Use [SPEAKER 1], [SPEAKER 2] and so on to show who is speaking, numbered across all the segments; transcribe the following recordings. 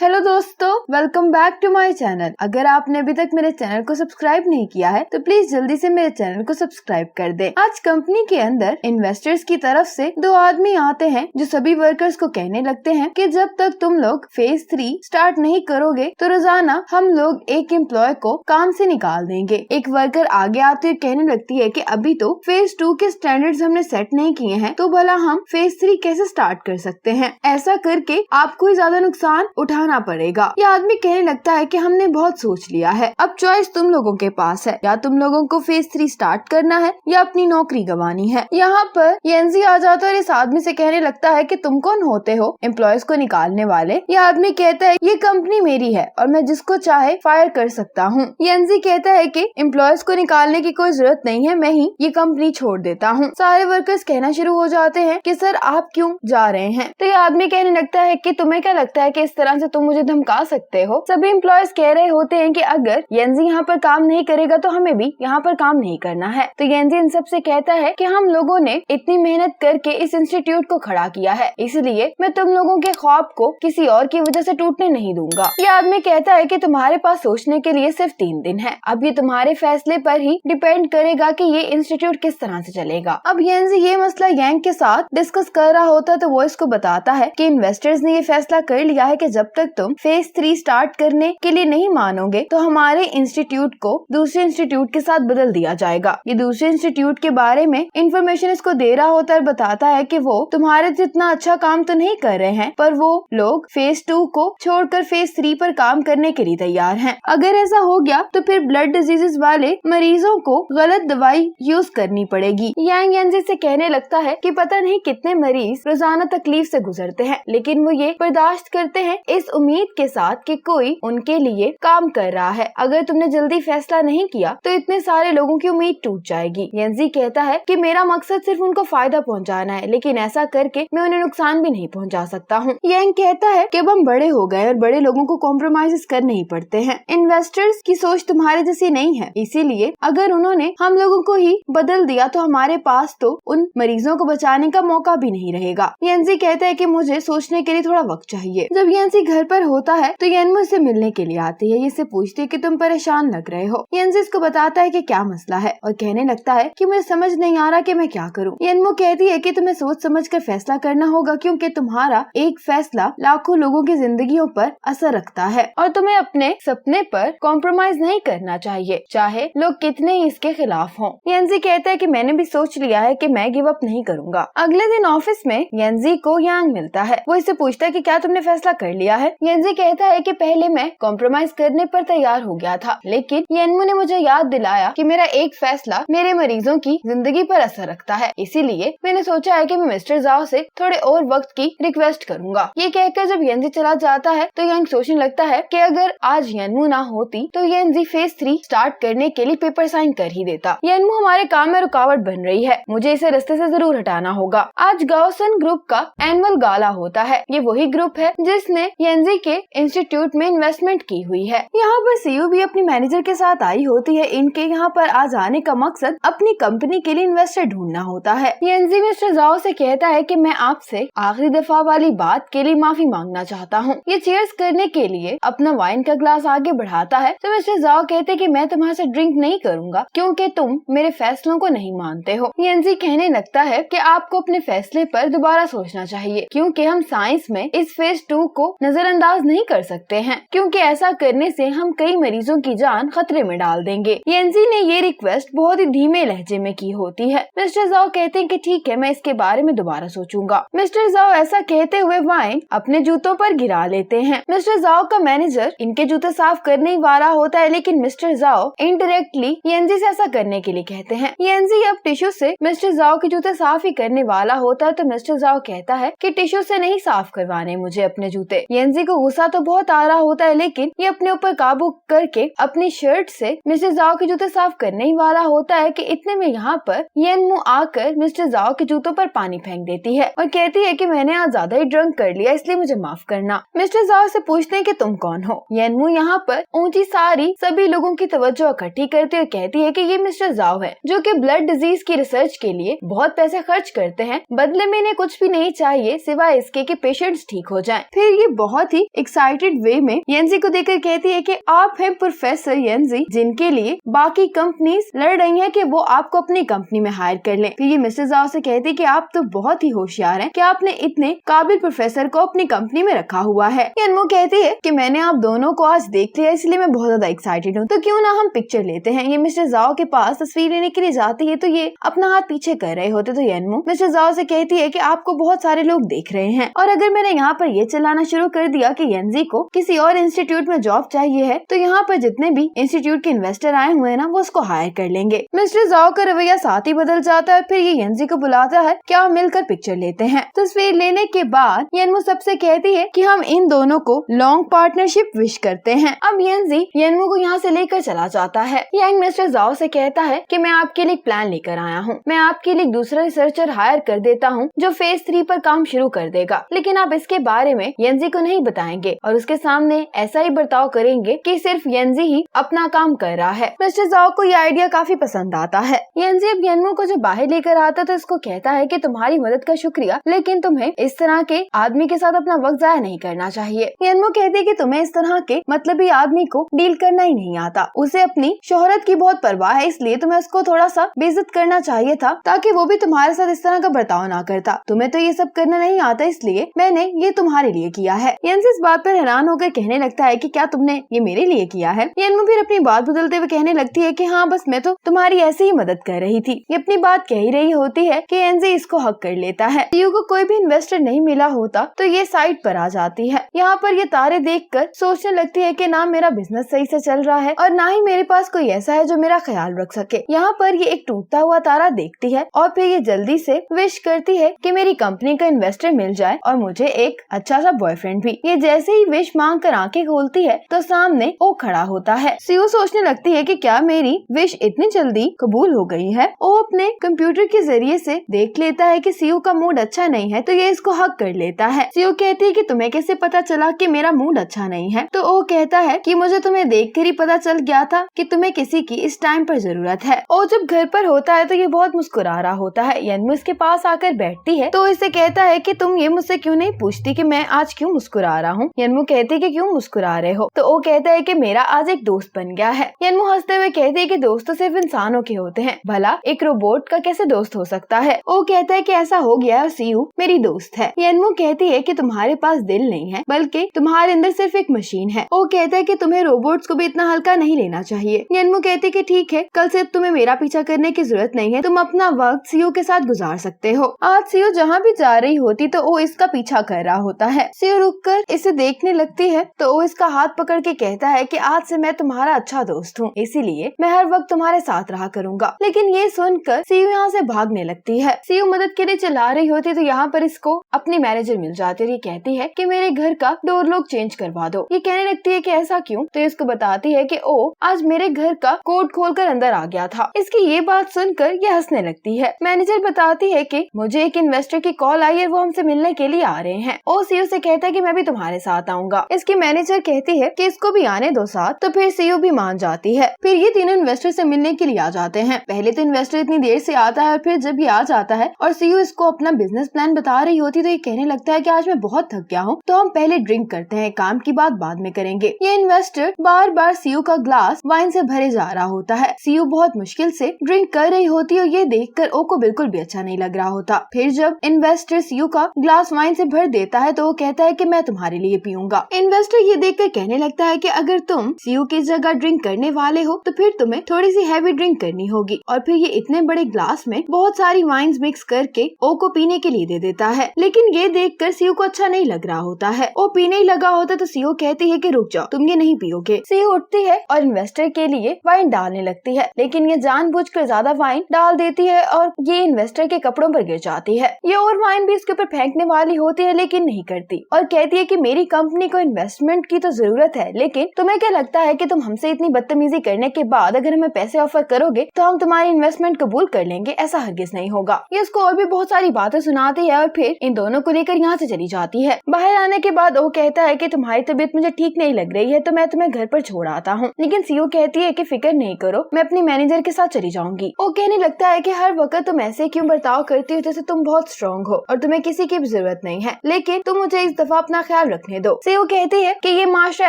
[SPEAKER 1] Hello दोस्तों, welcome back to my channel. अगर आपने अभी तक मेरे चैनल को सब्सक्राइब नहीं किया है तो प्लीज जल्दी से मेरे चैनल को सब्सक्राइब कर दें। आज कंपनी के अंदर इन्वेस्टर्स की तरफ से दो आदमी आते हैं जो सभी वर्कर्स को कहने लगते हैं कि जब तक तुम लोग फेज 3 स्टार्ट नहीं करोगे तो रोजाना हम लोग एक एम्प्लॉय को काम से निकाल देंगे। एक वर्कर आगे आते हुए कहने लगती है कि अभी तो फेज 2 के स्टैंडर्ड्स हमने सेट नहीं किए हैं, तो भला हम फेज 3 कैसे स्टार्ट कर सकते हैं। ऐसा करके आपको ही ज्यादा नुकसान उठाना पड़ेगा। यह आदमी कहने लगता है कि हमने बहुत सोच लिया है, अब चॉइस तुम लोगों के पास है, या तुम लोगों को फेज 3 स्टार्ट करना है या अपनी नौकरी गंवानी है। यहाँ पर येंजी आ जाता है और इस आदमी से कहने लगता है कि तुम कौन होते हो एम्प्लॉयज को निकालने वाले। यह आदमी कहता है ये कंपनी मेरी है और मैं जिसको चाहे फायर कर सकता हूँ। येंजी कहता है कि एम्प्लॉयज को निकालने की कोई जरूरत नहीं है, मैं ही ये कंपनी छोड़ देता हूँ। सारे वर्कर्स कहना शुरू हो जाते हैं कि सर आप क्यों जा रहे हैं। तो ये आदमी कहने लगता है कि तुम्हें क्या लगता है कि इस तरह से तुम मुझे धमका सकते हो। सभी एम्प्लॉयज कह रहे होते हैं कि अगर येंजी यहाँ पर काम नहीं करेगा तो हमें भी यहाँ पर काम नहीं करना है। तो येंजी इन सब से कहता है कि हम लोगों ने इतनी मेहनत करके इस इंस्टीट्यूट को खड़ा किया है, इसलिए मैं तुम लोगों के ख्वाब को किसी और की वजह से टूटने नहीं दूंगा। ये आदमी कहता है कि तुम्हारे पास सोचने के लिए सिर्फ 3 दिन है, अब ये तुम्हारे फैसले पर ही डिपेंड करेगा कि ये इंस्टीट्यूट किस तरह से चलेगा। अब येंजी ये मसला यांग के साथ डिस्कस कर रहा होता है तो वो इसको बताता है कि इन्वेस्टर्स ने ये फैसला कर लिया है कि जब तक तुम फेज 3 स्टार्ट करने के लिए नहीं मानोगे तो हमारे इंस्टीट्यूट को दूसरे इंस्टीट्यूट के साथ बदल दिया जाएगा। ये दूसरे इंस्टीट्यूट के बारे में इंफॉर्मेशन इसको दे रहा होता है और बताता है कि वो तुम्हारे जितना अच्छा काम तो नहीं कर रहे हैं, पर वो लोग फेज 2 को छोड़कर फेज 3 पर काम करने के लिए तैयार हैं। अगर ऐसा हो गया तो फिर ब्लड डिजीजेस वाले मरीजों को गलत दवाई यूज करनी पड़ेगी। यांग येंजी से कहने लगता है कि पता नहीं कितने मरीज रोजाना तकलीफ से गुजरते हैं, लेकिन वो ये बर्दाश्त करते हैं इस उम्मीद के साथ कि कोई उनके लिए काम कर रहा है। अगर तुमने जल्दी फैसला नहीं किया तो इतने सारे लोगों की उम्मीद टूट जाएगी। येंजी कहता है कि मेरा मकसद सिर्फ उनको फायदा पहुंचाना है, लेकिन ऐसा करके मैं उन्हें नुकसान भी नहीं पहुंचा सकता हूँ। यांग कहता है कि अब हम बड़े हो गए और बड़े लोगों को कॉम्प्रोमाइज करने ही पड़ते हैं। इन्वेस्टर्स की सोच तुम्हारे जैसी नहीं है, इसीलिए अगर उन्होंने हम लोगों को ही बदल दिया तो हमारे पास तो उन मरीजों को बचाने का मौका भी नहीं रहेगा। येंजी कहता है कि मुझे सोचने के लिए थोड़ा वक्त चाहिए। जब येंजी घर पर होता है तो येनमू से मिलने के लिए आती है। ये इससे पूछती है कि तुम परेशान लग रहे हो। येंजी इसको बताता है कि क्या मसला है और कहने लगता है कि मुझे समझ नहीं आ रहा कि मैं क्या करूं। येनमू कहती है कि तुम्हें सोच समझ कर फैसला करना होगा, क्योंकि तुम्हारा एक फैसला लाखों लोगों की जिंदगियों पर असर रखता है और तुम्हें अपने सपने पर कॉम्प्रोमाइज नहीं करना चाहिए, चाहे लोग कितने ही इसके खिलाफ हों। येंजी कहता है कि मैंने भी सोच लिया है कि मैं गिव अप नहीं करूंगा। अगले दिन ऑफिस में येंजी को यांग मिलता है। वो इससे पूछता है कि क्या तुमने फैसला कर लिया है। येंजी कहता है कि पहले मैं कॉम्प्रोमाइज करने पर तैयार हो गया था, लेकिन येनमू ने मुझे याद दिलाया कि मेरा एक फैसला मेरे मरीजों की जिंदगी पर असर रखता है, इसीलिए मैंने सोचा है कि मैं मिस्टर जाओ से थोड़े और वक्त की रिक्वेस्ट करूंगा। ये कहकर जब येंजी चला जाता है तो यांग सोचने लगता है कि अगर आज येनमू ना होती तो येंजी फेज 3 स्टार्ट करने के लिए पेपर साइन कर ही देता। येनमू हमारे काम में रुकावट बन रही है, मुझे इसे रास्ते से जरूर हटाना होगा। आज गाओसन ग्रुप का एनुअल गाला होता है। ये वही ग्रुप है जिसने येंजी के इंस्टीट्यूट में इन्वेस्टमेंट की हुई है। यहाँ पर सीईओ भी अपनी मैनेजर के साथ आई होती है। इनके यहाँ पर आज आने का मकसद अपनी कंपनी के लिए इन्वेस्टर ढूंढना होता है। येंजी मिस्टर जाओ से कहता है कि मैं आपसे आखिरी दफा वाली बात के लिए माफी मांगना चाहता हूँ। ये चीयर्स करने के लिए अपना वाइन का ग्लास आगे बढ़ाता है तो मिस्टर जाओ कहते हैं कि मैं तुम्हारे से ड्रिंक नहीं करूंगा क्योंकि तुम मेरे फैसलों को नहीं मानते हो। येंजी कहने लगता है कि आपको अपने फैसले पर दोबारा सोचना चाहिए, क्योंकि हम साइंस में इस फेज 2 को नजरअंदाज नहीं कर सकते हैं, क्योंकि ऐसा करने से हम कई मरीजों की जान खतरे में डाल देंगे। येंजी ने ये रिक्वेस्ट बहुत ही धीमे लहजे में की होती है। मिस्टर जाओ कहते हैं कि ठीक है, मैं इसके बारे में दोबारा सोचूंगा। मिस्टर जाओ ऐसा कहते हुए वाइन अपने जूतों पर गिरा लेते हैं। मिस्टर जाओ का मैनेजर इनके जूते साफ करने ही वाला होता है, लेकिन मिस्टर जाओ इनडायरेक्टली येंजी से ऐसा करने के लिए कहते हैं। येंजी अब टिश्यू से मिस्टर जाओ के जूते साफ ही करने वाला होता है तो मिस्टर जाओ कहता है कि टिश्यू से नहीं साफ करवाने मुझे अपने जूते। येंजी को गुस्सा तो बहुत आ रहा होता है, लेकिन ये अपने ऊपर काबू करके अपनी शर्ट से मिस्टर जाओ के जूते साफ करने ही वाला होता है कि इतने में यहाँ पर येनमू आकर मिस्टर जाओ के जूतों पर पानी फेंक देती है और कहती है कि मैंने आज ज्यादा ही ड्रंक कर लिया, इसलिए मुझे माफ करना। मिस्टर जाओ से पूछते हैं कि तुम कौन हो। येनमू यहाँ पर ऊंची सारी सभी लोगों की तवज्जो इकट्ठी करती है और कहती है कि ये मिस्टर जाओ है जो कि ब्लड डिजीज की रिसर्च के लिए बहुत पैसे खर्च करते हैं, बदले में इन्हें कुछ भी नहीं चाहिए सिवाय इसके कि पेशेंट्स ठीक हो जाएं। फिर ये बहुत बहुत ही एक्साइटेड वे में येंजी को देखकर कहती है कि आप हैं प्रोफेसर येंजी जिनके लिए बाकी कंपनीज लड़ रही हैं कि वो आपको अपनी कंपनी में हायर कर लें। फिर ये मिस्टर जाओ से कहती है कि आप तो बहुत ही होशियार हैं कि आपने इतने काबिल प्रोफेसर को अपनी कंपनी में रखा हुआ है। येनमो कहती है कि मैंने आप दोनों को आज देख लिया इसलिए मैं बहुत ज्यादा एक्साइटेड हूँ, तो क्यों ना हम पिक्चर लेते हैं। ये मिस्टर जाओ के पास तस्वीर लेने के लिए जाती है तो ये अपना हाथ पीछे कर रहे होते, तो येनमो मिस्टर जाओ से कहती है कि आपको बहुत सारे लोग देख रहे हैं और अगर मैंने यहाँ पर ये चलाना शुरू कर दिया कि येंजी को किसी और इंस्टीट्यूट में जॉब चाहिए है तो यहाँ पर जितने भी इंस्टीट्यूट के इन्वेस्टर आए हुए हैं ना वो उसको हायर कर लेंगे। मिस्टर जाओ का रवैया साथ ही बदल जाता है। फिर ये येंजी को बुलाता है, क्या मिलकर पिक्चर लेते हैं। तस्वीर लेने के बाद येनमो सबसे कहती है कि हम इन दोनों को लॉन्ग पार्टनरशिप विश करते हैं। अब येंजी येनमो को यहाँ से लेकर चला जाता है। यांग मिस्टर जाओ से कहता है कि मैं आपके लिए प्लान लेकर आया हूँ, मैं आपके लिए दूसरा रिसर्चर हायर कर देता हूँ जो फेज 3 पर काम शुरू कर देगा, लेकिन आप इसके बारे में येंजी को नहीं बताएंगे और उसके सामने ऐसा ही बर्ताव करेंगे कि सिर्फ येंजी ही अपना काम कर रहा है। मिस्टर जाओ को ये आइडिया काफी पसंद आता है। येंजी अब येनमो को जब बाहर लेकर आता तो इसको कहता है कि तुम्हारी मदद का शुक्रिया, लेकिन तुम्हें इस तरह के आदमी के साथ अपना वक्त जाया नहीं करना चाहिए। येनमो कहती है कि तुम्हें इस तरह के मतलबी आदमी को डील करना ही नहीं आता, उसे अपनी शोहरत की बहुत परवाह है, इसलिए तुम्हें उसको थोड़ा सा बेइज्जत करना चाहिए था ताकि वो भी तुम्हारे साथ इस तरह का बर्ताव ना करता। तुम्हें तो ये सब करना नहीं आता इसलिए मैंने ये तुम्हारे लिए किया है। येंजी इस बात पर हैरान होकर कहने लगता है कि क्या तुमने ये मेरे लिए किया है। येनमो फिर अपनी बात बदलते हुए कहने लगती है कि हाँ बस मैं तो तुम्हारी ऐसे ही मदद कर रही थी। ये अपनी बात कह ही रही होती है कि येंजी इसको हक कर लेता है। सीयू को कोई भी इन्वेस्टर नहीं मिला होता तो ये साइड पर आ जाती है। यहाँ पर ये तारे देखकर सोचने लगती है कि ना मेरा बिजनेस सही से चल रहा है और ना ही मेरे पास कोई ऐसा है जो मेरा ख्याल रख सके। यहाँ पर ये एक टूटता हुआ तारा देखती है और फिर ये जल्दी से विश करती है कि मेरी कंपनी का इन्वेस्टर मिल जाए और मुझे एक अच्छा सा बॉयफ्रेंड भी। ये जैसे ही विश मांग कर आंखें खोलती है तो सामने ओ खड़ा होता है। सीयू सोचने लगती है कि क्या मेरी विश इतनी जल्दी कबूल हो गई है। ओ अपने कंप्यूटर के जरिए से देख लेता है कि सीयू का मूड अच्छा नहीं है तो ये इसको हक कर लेता है। सीयू कहती है कि तुम्हें कैसे पता चला कि मेरा मूड अच्छा नहीं है, तो ओ कहता है कि मुझे तुम्हें देखकर ही पता चल गया था कि तुम्हें किसी की इस टाइम पर जरूरत है। ओ जब घर पर होता है तो ये बहुत मुस्कुरा रहा होता है। येनमो इसके पास आकर बैठती है तो इसे कहता है कि तुम ये मुझसे क्यों नहीं पूछती कि मैं आज क्यों मुस्कुरा रहा हूँ। येनमो कहती है कि क्यों मुस्कुरा रहे हो, तो ओ कहता है कि मेरा आज एक दोस्त बन गया है। येनमो हंसते हुए कहती है कि दोस्त तो सिर्फ इंसानों के होते हैं, भला एक रोबोट का कैसे दोस्त हो सकता है। ओ कहता है कि ऐसा हो गया है, सीयू मेरी दोस्त है। येनमो कहती है कि तुम्हारे पास दिल नहीं है बल्कि तुम्हारे अंदर सिर्फ एक मशीन है। ओ कहता है कि तुम्हें रोबोट्स को भी इतना हल्का नहीं लेना चाहिए। येनमो कहती है कि ठीक है, कल से तुम्हें मेरा पीछा करने की जरूरत नहीं है, तुम अपना वक्त सीयू के साथ गुजार सकते हो। आज सीयू जहाँ भी जा रही होती तो ओ इसका पीछा कर रहा होता है। सीयू रुककर इसे देखने लगती है तो ओ इसका हाथ पकड़ के कहता है कि आज से मैं तुम्हारा अच्छा दोस्त हूँ, इसीलिए मैं हर वक्त तुम्हारे साथ रहा करूंगा। लेकिन ये सुनकर सीयू यहाँ से भागने लगती है। सीयू मदद के लिए चला रही होती तो यहाँ पर इसको अपनी मैनेजर मिल जाती है। ये कहती है कि मेरे घर का डोर लॉक चेंज करवा दो। ये कहने लगती है कि ऐसा क्यों, तो इसको बताती है कि ओ आज मेरे घर का कोड खोलकर अंदर आ गया था। इसकी ये बात सुनकर ये हंसने लगती है। मैनेजर बताती है कि मुझे एक इन्वेस्टर की कॉल आई है, वो हमसे मिलने के लिए आ रहे हैं। ओ सीयू से कहता है कि मैं भी तुम्हारे साथ आऊंगा। इसकी मैनेजर कहती है कि इसको भी आने दो साथ, तो फिर सीयू भी मान जाती है। फिर ये तीनों इन्वेस्टर से मिलने के लिए आ जाते हैं। पहले तो इन्वेस्टर इतनी देर से आता है और फिर जब ये आ जाता है और सीयू इसको अपना बिजनेस प्लान बता रही होती तो ये कहने लगता है कि आज मैं बहुत थक गया हूँ, तो हम पहले ड्रिंक करते हैं, काम की बात बाद में करेंगे। ये इन्वेस्टर बार बार सीयू का ग्लास वाइन से भरे जा रहा होता है। सीयू बहुत मुश्किल से ड्रिंक कर रही होती है और ये देखकर ओ को बिल्कुल भी अच्छा नहीं लग रहा होता। फिर जब इन्वेस्टर सीयू का ग्लास वाइन से भर देता है तो वो कहता है कि मैं तुम्हारे लिए पीऊंगा। इन्वेस्टर ये देखकर कहने लगता है कि अगर तुम सीयू की जगह ड्रिंक करने वाले हो तो फिर तुम्हें थोड़ी सी हैवी ड्रिंक करनी होगी। और फिर ये इतने बड़े ग्लास में बहुत सारी वाइन्स मिक्स करके ओ को पीने के लिए दे देता है। लेकिन ये देखकर सीयू को अच्छा नहीं लग रहा होता है। ओ पीने ही लगा होता तो सीयू कहती है कि रुक जाओ, तुम ये नहीं पियोगे। सीयू उठती है और इन्वेस्टर के लिए वाइन डालने लगती है, लेकिन ये जानबूझकर ज्यादा वाइन डाल देती है और ये इन्वेस्टर के कपड़ों पर गिर जाती है। ये और वाइन भी इसके ऊपर फेंकने वाली होती है लेकिन नहीं करती और कहती है कि मेरी कंपनी को इन्वेस्टमेंट की तो जरूरत है, लेकिन तुम्हें क्या लगता है कि तुम हमसे इतनी बदतमीजी करने के बाद अगर हमें पैसे ऑफर करोगे तो हम तुम्हारी इन्वेस्टमेंट कबूल कर लेंगे? ऐसा हरगिज नहीं होगा। ये उसको और भी बहुत सारी बातें सुनाती है और फिर इन दोनों को लेकर यहाँ से चली जाती है। बाहर आने के बाद वो कहता है कि तुम्हारी तबीयत मुझे ठीक नहीं लग रही है तो मैं तुम्हें घर पर छोड़ आता हूँ। लेकिन सीयू कहती है कि फिक्र नहीं करो, मैं अपनी मैनेजर के साथ चली जाऊंगी। वो कहने लगता है कि हर वक्त तुम ऐसे क्यों बर्ताव करती हो जैसे तुम बहुत स्ट्रॉन्ग हो और तुम्हें किसी की भी जरूरत नहीं है, लेकिन तुम मुझे इस दफा अपना ख्याल रखने दो। सीईओ कहती है कि ये माशरा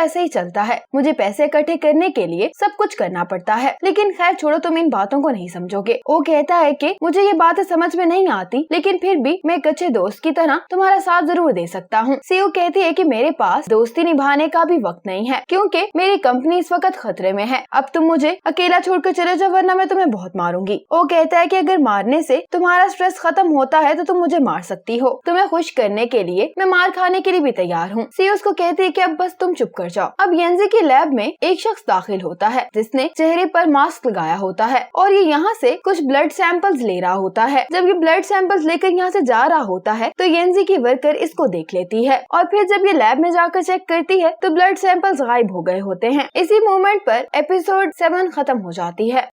[SPEAKER 1] ऐसे ही चलता है, मुझे पैसे इकट्ठे करने के लिए सब कुछ करना पड़ता है। लेकिन खैर छोड़ो, तुम इन बातों को नहीं समझोगे। वो कहता है कि मुझे ये बातें समझ में नहीं आती, लेकिन फिर भी मैं एक अच्छे दोस्त की तरह तुम्हारा साथ जरूर दे सकता हूँ। सीईओ कहती है कि मेरे पास दोस्ती निभाने का भी वक्त नहीं है, क्योंकि मेरी कंपनी इस वक्त खतरे में है। अब तुम मुझे अकेला छोड़कर चले जाओ, वरना मैं तुम्हें बहुत मारूंगी। वो कहता है कि अगर मारने से तुम्हारा स्ट्रेस खत्म होता है तो तुम मुझे मार सकती हो। तुम्हें खुश करने के लिए मैं मार खाने के लिए भी तैयार हूँ। सीईओ उसको कहती है कि अब बस तुम चुप कर जाओ। अब येंजी की लैब में एक शख्स दाखिल होता है जिसने चेहरे पर मास्क लगाया होता है और ये यहाँ से कुछ ब्लड सैंपल्स ले रहा होता है। जब ये ब्लड सैंपल्स लेकर यहाँ से जा रहा होता है तो येंजी की वर्कर इसको देख लेती है और फिर जब ये लैब में जाकर चेक करती है तो ब्लड सैंपल्स गायब हो गए होते हैं। इसी मोमेंट पर एपिसोड 7 खत्म हो जाती है।